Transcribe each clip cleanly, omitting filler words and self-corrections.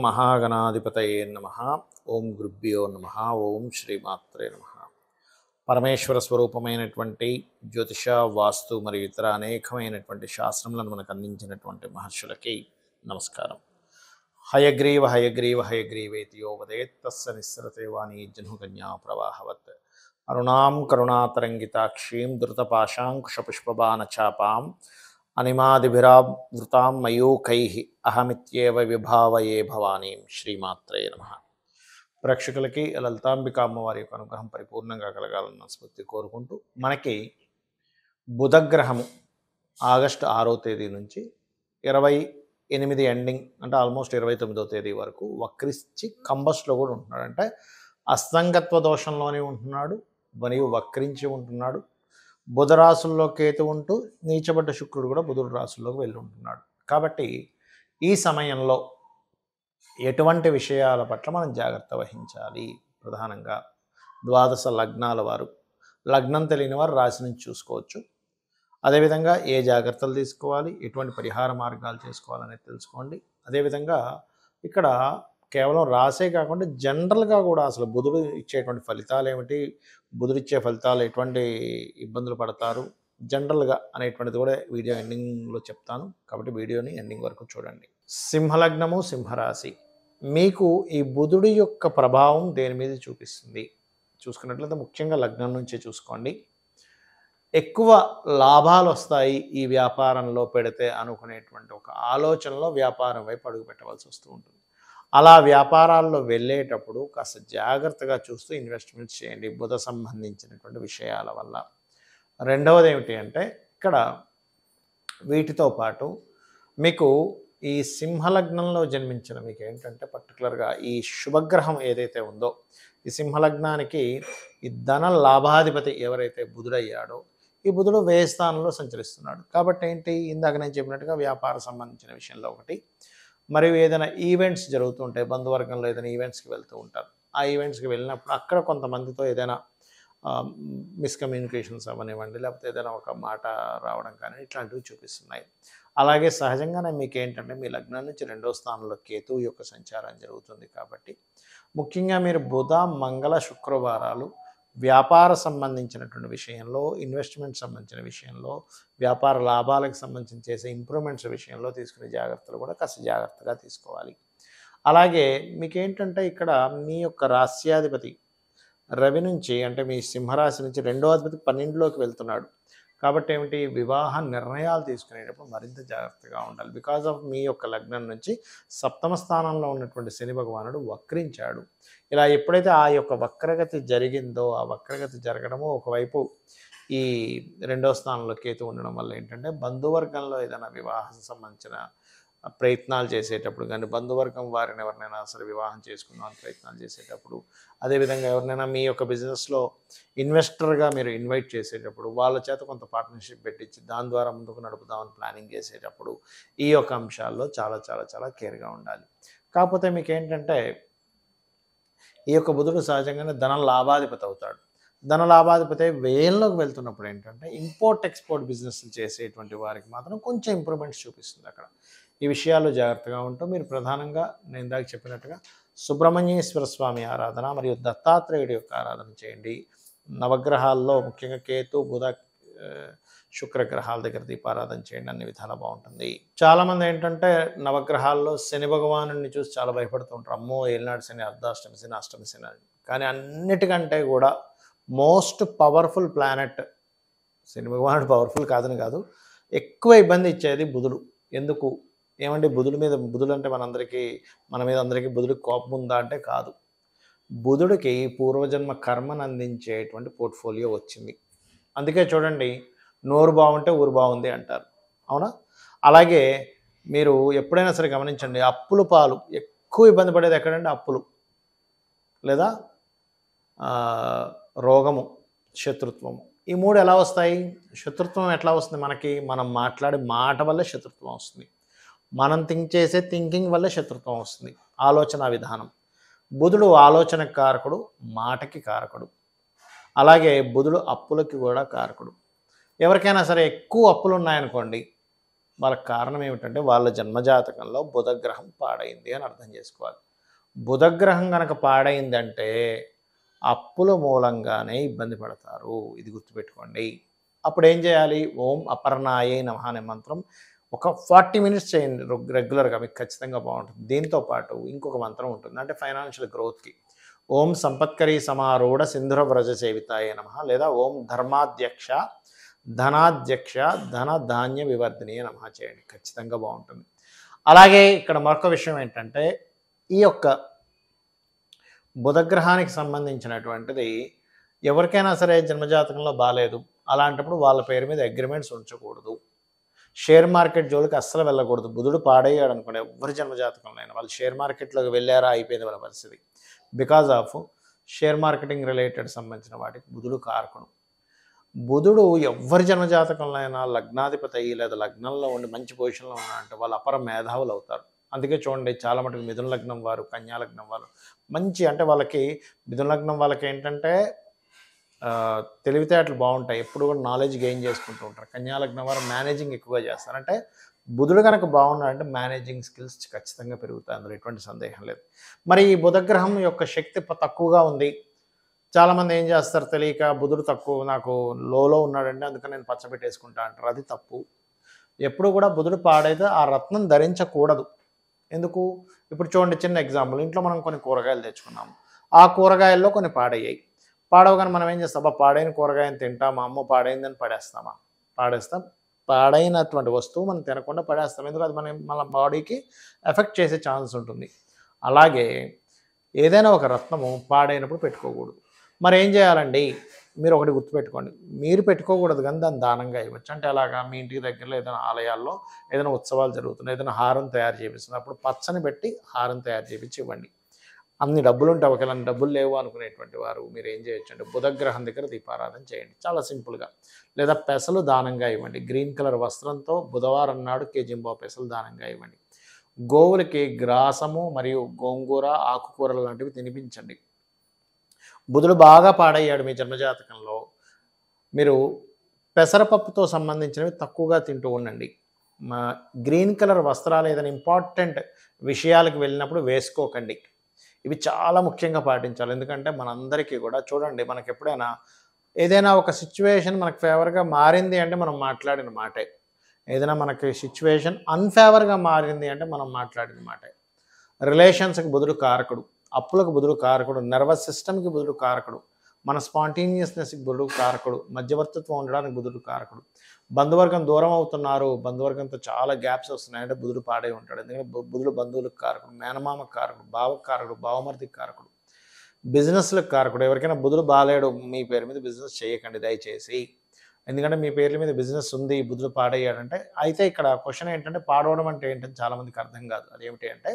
మహాగణాధిపతయే నమః. ఓం గురుభ్యో నమః. ఓం శ్రీమాత్రే నమః. పరమేశ్వర స్వరూపమైనటువంటి జ్యోతిష, వాస్తు మరియు ఇతర అనేకమైనటువంటి శాస్త్రములను మనకు అందించినటువంటి మహర్షులకి నమస్కారం. హయగ్రీవ హయగ్రీవ హయగ్రీవేతి యో వదేత్ తస్య నిస్సరతే వాణీ జహ్నుకన్యా ప్రవాహవత్. అరుణాం కరుణాతరంగితాక్షీం ధృతపాశాంకుశపుష్పబాణచాపాం అనిమాదిభిరావృతాం మయూఖైః అహమిత్యేవ విభావయే భవానీం. శ్రీమాత్రే నమః. ప్రేక్షకులకి లలితాంబిక అమ్మవారి యొక్క అనుగ్రహం పరిపూర్ణంగా కలగాలన్న స్ఫూర్తి కోరుకుంటూ, మనకి బుధగ్రహము ఆగస్టు 6వ తేదీ నుంచి 28 ఎండింగ్ అంటే ఆల్మోస్ట్ 29వ తేదీ వరకు వక్రించి కంబస్లో కూడా ఉంటున్నాడు. అంటే అస్తంగత్వ దోషంలోనే ఉంటున్నాడు మరియు వక్రించి ఉంటున్నాడు. బుధ రాశుల్లో కేతు ఉంటూ నీచబడ్డ శుక్రుడు కూడా బుధుడు రాశుల్లోకి వెళ్ళి ఉంటున్నాడు. కాబట్టి ఈ సమయంలో ఎటువంటి విషయాల పట్ల మనం జాగ్రత్త వహించాలి? ప్రధానంగా ద్వాదశ లగ్నాల వారు, లగ్నం తెలియని వారు రాశి నుంచి చూసుకోవచ్చు. అదేవిధంగా ఏ జాగ్రత్తలు తీసుకోవాలి, ఎటువంటి పరిహార మార్గాలు చేసుకోవాలనేది తెలుసుకోండి. అదేవిధంగా ఇక్కడ కేవలం రాసే కాకుండా జనరల్గా కూడా అసలు బుధుడు ఇచ్చేటువంటి ఫలితాలు ఏమిటి, బుధుడు ఇచ్చే ఫలితాలు ఎటువంటి ఇబ్బందులు పడతారు జనరల్గా అనేటువంటిది కూడా వీడియో ఎండింగ్లో చెప్తాను. కాబట్టి వీడియోని ఎండింగ్ వరకు చూడండి. సింహలగ్నము, సింహరాశి. మీకు ఈ బుధుడి యొక్క ప్రభావం దేని మీద చూపిస్తుంది చూసుకున్నట్లయితే ముఖ్యంగా లగ్నం నుంచే చూసుకోండి. ఎక్కువ లాభాలు వస్తాయి ఈ వ్యాపారంలో పెడితే అనుకునేటువంటి ఒక ఆలోచనలో వ్యాపారం వైపు అడుగు పెట్టవలసి వస్తూ ఉంటుంది. అలా వ్యాపారాల్లో వెళ్ళేటప్పుడు కాస్త జాగ్రత్తగా చూస్తూ ఇన్వెస్ట్మెంట్స్ చేయండి బుధ సంబంధించినటువంటి విషయాల వల్ల. రెండవది ఏమిటి అంటే ఇక్కడ వీటితో పాటు మీకు ఈ సింహలగ్నంలో జన్మించిన మీకు ఏంటంటే పర్టికులర్గా ఈ శుభగ్రహం ఏదైతే ఉందో, ఈ సింహలగ్నానికి ఈ ధన లాభాధిపతి ఎవరైతే బుధుడయ్యాడో, ఈ బుధుడు వ్యయ స్థానంలో సంచరిస్తున్నాడు. కాబట్టి ఏంటి, ఇందాక నేను చెప్పినట్టుగా వ్యాపార సంబంధించిన విషయంలో ఒకటి, మరియు ఏదైనా ఈవెంట్స్ జరుగుతుంటాయి, బంధువర్గంలో ఏదైనా ఈవెంట్స్కి వెళ్తూ ఉంటారు. ఆ ఈవెంట్స్కి వెళ్ళినప్పుడు అక్కడ కొంతమందితో ఏదైనా మిస్కమ్యూనికేషన్స్ అవ్వనివ్వండి, లేకపోతే ఏదైనా ఒక మాట రావడం కానీ ఇట్లాంటివి చూపిస్తున్నాయి. అలాగే సహజంగానే మీకు ఏంటంటే మీ లగ్నం నుంచి 2వ స్థానంలో కేతువు యొక్క సంచారం జరుగుతుంది. కాబట్టి ముఖ్యంగా మీరు బుధ, మంగళ, శుక్రవారాలు వ్యాపార సంబంధించినటువంటి విషయంలో, ఇన్వెస్ట్మెంట్ సంబంధించిన విషయంలో, వ్యాపార లాభాలకు సంబంధించి చేసే ఇంప్రూవ్మెంట్స్ విషయంలో తీసుకునే జాగ్రత్తలు కూడా కాస్త జాగ్రత్తగా తీసుకోవాలి. అలాగే మీకేంటంటే ఇక్కడ మీ యొక్క రాస్యాధిపతి రవి నుంచి, అంటే మీ సింహరాశి నుంచి 2వ అధిపతి 12లోకి వెళ్తున్నాడు. కాబట్టి ఏమిటి, వివాహ నిర్ణయాలు తీసుకునేటప్పుడు మరింత జాగ్రత్తగా ఉండాలి. బికాజ్ ఆఫ్ మీ యొక్క లగ్నం నుంచి 7వ స్థానంలో ఉన్నటువంటి శని భగవానుడు వక్రించాడు. ఇలా ఎప్పుడైతే ఆ యొక్క వక్రగతి జరిగిందో, ఆ వక్రగతి జరగడము ఒకవైపు ఈ 2వ స్థానంలో కేతు ఉండడం వల్ల ఏంటంటే బంధువర్గంలో ఏదైనా వివాహం సంబంధించిన ప్రయత్నాలు చేసేటప్పుడు కానీ, బంధువర్గం వారిని ఎవరినైనా సరే వివాహం చేసుకుందామని ప్రయత్నాలు చేసేటప్పుడు, అదేవిధంగా ఎవరినైనా మీ యొక్క బిజినెస్లో ఇన్వెస్టర్గా మీరు ఇన్వైట్ చేసేటప్పుడు వాళ్ళ చేత కొంత పార్ట్నర్షిప్ పెట్టించి దాని ద్వారా ముందుకు నడుపుదామని ప్లానింగ్ చేసేటప్పుడు ఈ యొక్క అంశాల్లో చాలా చాలా చాలా కేర్గా ఉండాలి. కాకపోతే మీకు ఏంటంటే ఈ యొక్క బుధుడు సహజంగానే ధన లాభాధిపతి అవుతాడు. ధన లాభాధిపతి వ్యయంలోకి వెళ్తున్నప్పుడు ఏంటంటే ఇంపోర్ట్ ఎక్స్పోర్ట్ బిజినెస్లు చేసేటువంటి వారికి మాత్రం కొంచెం ఇంప్రూవ్మెంట్స్ చూపిస్తుంది. అక్కడ ఈ విషయాల్లో జాగ్రత్తగా ఉంటూ మీరు ప్రధానంగా నేను ఇందాక చెప్పినట్టుగా సుబ్రహ్మణ్యేశ్వర స్వామి ఆరాధన మరియు దత్తాత్రేయుడి యొక్క ఆరాధన చేయండి. నవగ్రహాల్లో ముఖ్యంగా కేతు, బుధ, శుక్రగ్రహాల దగ్గర దీపారాధన చేయండి. అన్ని విధాలా బాగుంటుంది. చాలామంది ఏంటంటే నవగ్రహాల్లో శని భగవానుడిని చూసి చాలా భయపడుతూ ఉంటారు. అమ్మో ఏలినాడు శని, అర్ధాష్టమి శని, అష్టమి శని అని. కానీ అన్నిటికంటే కూడా మోస్ట్ పవర్ఫుల్ ప్లానెట్ శని భగవానుడు పవర్ఫుల్ కాదని కాదు, ఎక్కువ ఇబ్బంది ఇచ్చేది బుధుడు. ఎందుకు ఏమంటే బుధుడు అంటే మన మీద అందరికీ బుధుడికి కోపం ఉందా అంటే కాదు. బుధుడికి పూర్వజన్మ కర్మను అందించేటువంటి పోర్ట్ఫోలియో వచ్చింది. అందుకే చూడండి, నోరు బాగుంటే ఊరు బాగుంది అంటారు, అవునా? అలాగే మీరు ఎప్పుడైనా సరే గమనించండి, అప్పులు పాలు ఎక్కువ ఇబ్బంది పడేది ఎక్కడంటే అప్పులు, లేదా రోగము, శత్రుత్వము. ఈ 3 ఎలా వస్తాయి? శత్రుత్వం ఎట్లా వస్తుంది మనకి? మనం మాట్లాడే మాట వల్లే శత్రుత్వం వస్తుంది. మనం చేసే థింకింగ్ వల్లే శత్రుత్వం వస్తుంది. ఆలోచన విధానం. బుధుడు ఆలోచనకి కారకుడు, మాటకి కారకుడు. అలాగే బుధుడు అప్పులకి కూడా కారకుడు. ఎవరికైనా సరే ఎక్కువ అప్పులు ఉన్నాయనుకోండి, వాళ్ళకి కారణం ఏమిటంటే వాళ్ళ జన్మజాతకంలో బుధగ్రహం పాడైంది అని అర్థం చేసుకోవాలి. బుధగ్రహం కనుక పాడైందంటే అప్పుల మూలంగానే ఇబ్బంది పడతారు. ఇది గుర్తుపెట్టుకోండి. అప్పుడు ఏం చేయాలి? ఓం అపర్ణాయే నమః అనే మంత్రం ఒక 40 మినిట్స్ చేయండి రెగ్యులర్‌గా, మీకు ఖచ్చితంగా బాగుంటుంది. దీంతో పాటు ఇంకొక మంత్రం ఉంటుంది. అంటే ఫైనాన్షియల్ గ్రోత్‌కి. ఓం సంపత్కరీ సమారూఢ సింధుర వ్రజ సేవితాయే నమః, లేదా ఓం ధర్మాధ్యక్ష ధనాధ్యక్ష ధన ధాన్య వివర్ధినియే నమః చేయండి. ఖచ్చితంగా బాగుంటుంది. అలాగే ఇక్కడ మరొక విషయం ఏంటంటే, ఈ యొక్క బుధగ్రహానికి సంబంధించినటువంటిది ఎవరికైనా సరే జన్మజాతకంలో బాలేదు. అలాంటప్పుడు వాళ్ళ పేరు మీద అగ్రిమెంట్స్ ఉంచకూడదు. షేర్ మార్కెట్ జోలికి అస్సలు వెళ్ళకూడదు. బుధుడు పాడయ్యాడు అనుకోండి, ఎవరి జన్మజాతకంలో అయినా వాళ్ళు షేర్ మార్కెట్లోకి వెళ్ళారా అయిపోయింది వాళ్ళ పరిస్థితి. Because of share marketing related సంబంధించిన వాటికి బుధుడు కారకుడు. బుధుడు ఎవ్వరి జన్మజాతకంలో అయినా లగ్నాధిపతి అయ్యి లేదా లగ్నంలో ఉండి మంచి పొజిషన్లో ఉన్నారంటే వాళ్ళు అపర మేధావులు అవుతారు. అందుకే చూడండి, చాలా మటుకు మిథున లగ్నం వారు, కన్యా లగ్నం వారు మంచి, అంటే వాళ్ళకి మిథున లగ్నం వాళ్ళకి ఏంటంటే తెలివితేటలు బాగుంటాయి. ఎప్పుడు కూడా నాలెడ్జ్ గెయిన్ చేసుకుంటూ ఉంటారు. కన్యా లగ్నం వారు మేనేజింగ్ ఎక్కువగా చేస్తారు. అంటే బుధుడు కనుక బాగున్నాడంటే మేనేజింగ్ స్కిల్స్ ఖచ్చితంగా పెరుగుతాయి, అందులో ఎటువంటి సందేహం లేదు. మరి ఈ బుధగ్రహం యొక్క శక్తి తక్కువగా ఉంది. చాలామంది ఏం చేస్తారు తెలియక, బుధుడు తక్కువ నాకు లోలో ఉన్నాడంటే అందుకని నేను పచ్చబెట్టేసుకుంటా అంటారు. అది తప్పు. ఎప్పుడు కూడా బుధుడు పాడైతే ఆ రత్నం ధరించకూడదు. ఎందుకు? ఇప్పుడు చూడండి, చిన్న ఎగ్జాంపుల్. ఇంట్లో మనం కొన్ని కూరగాయలు తెచ్చుకున్నాము. ఆ కూరగాయల్లో కొన్ని పాడయ్యాయి. పాడవగానే మనం ఏం చేస్తాం? పాడైన కూరగాయని తింటామా? అమ్మో పాడైందని పడేస్తామా? పాడేస్తాం. పాడైనటువంటి వస్తువు మనం తినకుండా పడేస్తాం. ఎందుకు? అది మన బాడీకి ఎఫెక్ట్ చేసే ఛాన్స్ ఉంటుంది. అలాగే ఏదైనా ఒక రత్నము పాడైనప్పుడు పెట్టుకోకూడదు. మరి ఏం చేయాలండి? మీరు ఒకటి గుర్తుపెట్టుకోండి, మీరు పెట్టుకోకూడదు కానీ దాన్ని దానంగా ఇవ్వచ్చు. అంటే అలాగా మీ ఇంటికి దగ్గరలో ఏదైనా ఆలయాల్లో ఏదైనా ఉత్సవాలు జరుగుతున్నాయి, ఏదైనా హారం తయారు చేపిస్తుంది, అప్పుడు పచ్చని పెట్టి హారం తయారు చేపించి ఇవ్వండి. అన్ని డబ్బులు ఉంటే ఒకవేళ డబ్బులు లేవు అనుకునేటువంటి వారు మీరు ఏం చేయొచ్చు అంటే బుధగ్రహం దగ్గర దీపారాధన చేయండి, చాలా సింపుల్గా. లేదా పెసలు దానంగా ఇవ్వండి. గ్రీన్ కలర్ వస్త్రంతో బుధవారం నాడు కేజింబా పెసలు దానంగా ఇవ్వండి. గోవులకి గ్రాసము మరియు గోంగూర ఆకుకూరలు లాంటివి తినిపించండి. బుధుడు బాగా పాడయ్యాడు మీ జన్మజాతకంలో, మీరు పెసరపప్పుతో సంబంధించినవి తక్కువగా తింటూ ఉండండి. గ్రీన్ కలర్ వస్త్రాలు ఏదైనా ఇంపార్టెంట్ విషయాలకు వెళ్ళినప్పుడు వేసుకోకండి. ఇవి చాలా ముఖ్యంగా పాటించాలి. ఎందుకంటే మనందరికీ కూడా చూడండి, మనకి ఎప్పుడైనా ఏదైనా ఒక సిచ్యువేషన్ మనకు ఫేవర్గా మారింది అంటే మనం మాట్లాడిన మాటే. ఏదైనా మనకి సిచ్యువేషన్ అన్ఫేవర్గా మారింది అంటే మనం మాట్లాడిన మాటే. రిలేషన్స్కి బుధుడు కారకుడు, అప్పులకు బుధుడు కారకుడు, నర్వస్ సిస్టమ్కి బుధుడు కారకుడు, మన స్పాంటేనియస్నెస్కి బుధుడు కారకుడు, మధ్యవర్తిత్వం ఉండడానికి బుధుడు కారకుడు. బంధువర్గం దూరం అవుతున్నారు, బంధువర్గంతో చాలా గ్యాప్స్ వస్తున్నాయి అంటే బుధుడు పాడై ఉంటాడు. ఎందుకంటే బుధుడు బంధువులకు కారకుడు, మేనమామకు కారకుడు, బావకు కారకుడు, బావమరిదికి కారకుడు, బిజినెస్లకు కారకుడు. ఎవరికైనా బుధుడు బాలేడు, మీ పేరు మీద బిజినెస్ చేయకండి దయచేసి. ఎందుకంటే మీ పేర్ల మీద బిజినెస్ ఉంది, బుధుడు పాడయ్యాడంటే. అయితే ఇక్కడ క్వశ్చన్ ఏంటంటే, పాడవడం అంటే ఏంటని చాలామందికి అర్థం కాదు. అదేమిటి అంటే,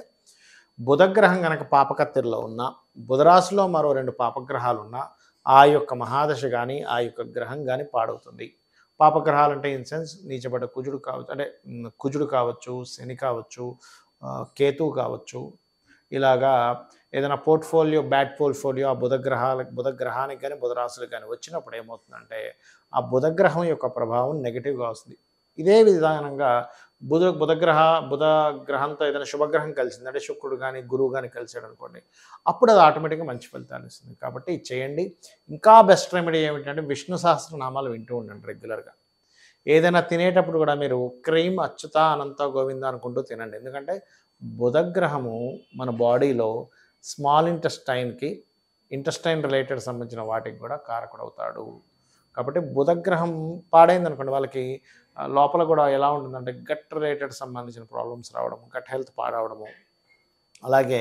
బుధగ్రహం కనుక పాపకత్తిరిలో ఉన్నా, బుధరాశిలో మరో 2 పాపగ్రహాలు ఉన్నా, ఆ యొక్క మహాదశ కానీ ఆ యొక్క గ్రహం కానీ పాడవుతుంది. పాపగ్రహాలు అంటే ఇన్ సెన్స్ నీచబడ్డ కుజుడు కావచ్చు, అంటే కుజుడు కావచ్చు, శని కావచ్చు, కేతువు కావచ్చు. ఇలాగా ఏదైనా పోర్ట్ఫోలియో బ్యాడ్ పోర్ట్ఫోలియో ఆ బుధగ్రహానికి కానీ బుధరాశులకు కానీ వచ్చినప్పుడు ఏమవుతుందంటే, ఆ బుధగ్రహం యొక్క ప్రభావం నెగిటివ్గా వస్తుంది. ఇదే విధానంగా బుధగ్రహంతో ఏదైనా శుభగ్రహం కలిసింది అంటే శుక్రుడు కానీ గురువు కానీ కలిసాడు అనుకోండి, అప్పుడు అది ఆటోమేటిక్గా మంచి ఫలితాలు ఇస్తుంది. కాబట్టి ఇది చేయండి. ఇంకా బెస్ట్ రెమెడీ ఏమిటంటే, విష్ణు సహస్రనామాలు వింటూ ఉండండి రెగ్యులర్గా. ఏదైనా తినేటప్పుడు కూడా మీరు క్రీమ్ అచ్యుత అనంత గోవింద అనుకుంటూ తినండి. ఎందుకంటే బుధగ్రహము మన బాడీలో స్మాల్ ఇంటెస్టైన్ రిలేటెడ్ సంబంధించిన వాటికి కూడా కారకుడవుతాడు. కాబట్టి బుధగ్రహం పాడైందనుకోండి, వాళ్ళకి లోపల కూడా ఎలా ఉంటుందంటే గట్ రిలేటెడ్ సంబంధించిన ప్రాబ్లమ్స్ రావడము, గట్ హెల్త్ పాడవడము, అలాగే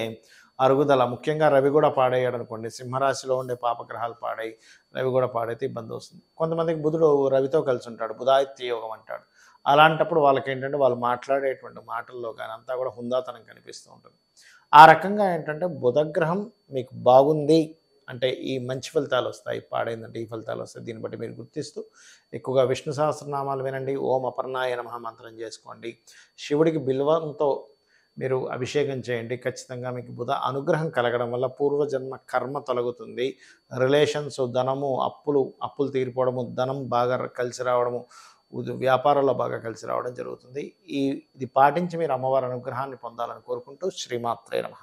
అరుగుదల, ముఖ్యంగా రవి కూడా పాడయ్యాడు అనుకోండి, సింహరాశిలో ఉండే పాపగ్రహాలు పాడై రవి కూడా పాడైతే ఇబ్బంది వస్తుంది. కొంతమందికి బుధుడు రవితో కలిసి ఉంటాడు, బుధాదిత్య యోగం అంటాడు. అలాంటప్పుడు వాళ్ళకి ఏంటంటే వాళ్ళు మాట్లాడేటువంటి మాటల్లో కానీ అంతా కూడా హుందాతనం కనిపిస్తూ ఉంటుంది. ఆ రకంగా ఏంటంటే బుధగ్రహం మీకు బాగుంది అంటే ఈ మంచి ఫలితాలు వస్తాయి, పాడైందంటే ఈ ఫలితాలు వస్తాయి. దీన్ని బట్టి మీరు గుర్తిస్తూ ఎక్కువగా విష్ణు సహస్రనామాలు వినండి, ఓం అపర్ణాయ నమః మంత్రం చేసుకోండి, శివుడికి బిల్వంతో మీరు అభిషేకం చేయండి. ఖచ్చితంగా మీకు బుధ అనుగ్రహం కలగడం వల్ల పూర్వజన్మ కర్మ తొలగుతుంది. రిలేషన్స్, ధనము, అప్పులు తీరిపోవడము, ధనం బాగా కలిసి రావడము, వ్యాపారాల్లో బాగా కలిసి రావడం జరుగుతుంది. ఇది పాటించి మీరు అమ్మవారి అనుగ్రహాన్ని పొందాలని కోరుకుంటూ శ్రీమాత్రే నమః.